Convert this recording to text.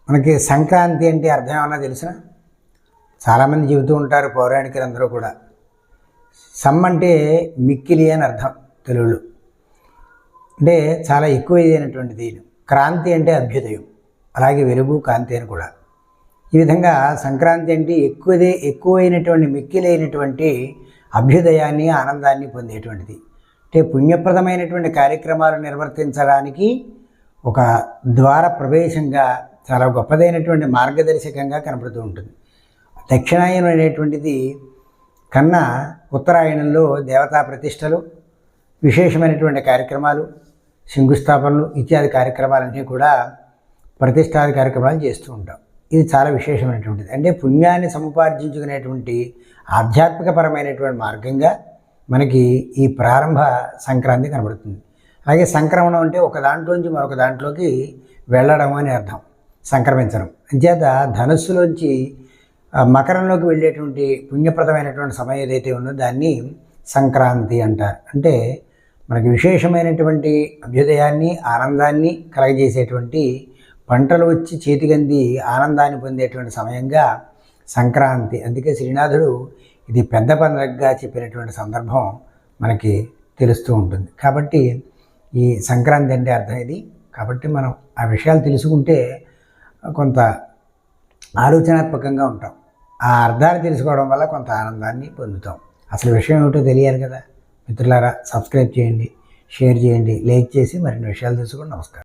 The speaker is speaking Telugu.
మనకి సంక్రాంతి అంటే అర్థం ఏమన్నా తెలిసిన? చాలామంది చెబుతూ ఉంటారు పౌరాణికులందరూ కూడా. సమ్ అంటే మిక్కిలి అని అర్థం తెలుగులో, అంటే చాలా ఎక్కువ అయినటువంటిది. క్రాంతి అంటే అభ్యుదయం, అలాగే వెలుగు కాంతి అని కూడా. ఈ విధంగా సంక్రాంతి అంటే ఎక్కువైనటువంటి మిక్కిలి అయినటువంటి అభ్యుదయాన్ని ఆనందాన్ని పొందేటువంటిది. అంటే పుణ్యప్రదమైనటువంటి కార్యక్రమాలు నిర్వర్తించడానికి ఒక ద్వార ప్రవేశంగా, చాలా గొప్పదైనటువంటి మార్గదర్శకంగా కనపడుతూ ఉంటుంది. దక్షిణాయనం అనేటువంటిది కన్నా ఉత్తరాయణంలో దేవతా ప్రతిష్టలు, విశేషమైనటువంటి కార్యక్రమాలు, శంకుస్థాపనలు ఇత్యాది కార్యక్రమాలన్నీ కూడా ప్రతిష్టాది కార్యక్రమాలు చేస్తూ ఉంటాం. ఇది చాలా విశేషమైనటువంటిది. అంటే పుణ్యాన్ని సముపార్జించుకునేటువంటి ఆధ్యాత్మికపరమైనటువంటి మార్గంగా మనకి ఈ ప్రారంభ సంక్రాంతి కనబడుతుంది. అలాగే సంక్రమణం అంటే ఒక దాంట్లోంచి మరొక దాంట్లోకి వెళ్ళడం అని అర్థం, సంక్రమించడం. అంచేత ధనుస్సులోంచి మకరంలోకి వెళ్ళేటువంటి పుణ్యప్రదమైనటువంటి సమయం ఏదైతే ఉందో దాన్ని సంక్రాంతి అంటారు. అంటే మనకి విశేషమైనటువంటి అభ్యుదయాన్ని, ఆనందాన్ని కలగజేసేటువంటి పంటలు వచ్చి చేతికంది ఆనందాన్ని పొందేటువంటి సమయంగా సంక్రాంతి. అందుకే శ్రీనాథుడు ఇది పెద్ద పండుగగా చెప్పినటువంటి సందర్భం మనకి తెలుస్తూ ఉంటుంది. కాబట్టి ఈ సంక్రాంతి అంటే అర్థం ఇది. కాబట్టి మనం ఆ విషయాలు తెలుసుకుంటే కొంత ఆలోచనాత్మకంగా ఉంటాం. ఆ అర్థాన్ని తెలుసుకోవడం వల్ల కొంత ఆనందాన్ని పొందుతాం. అసలు విషయం ఏమిటో తెలియాలి కదా. మిత్రులారా, సబ్స్క్రైబ్ చేయండి, షేర్ చేయండి, లైక్ చేసి మరిన్ని విషయాలు తెలుసుకోండి. నమస్కారం.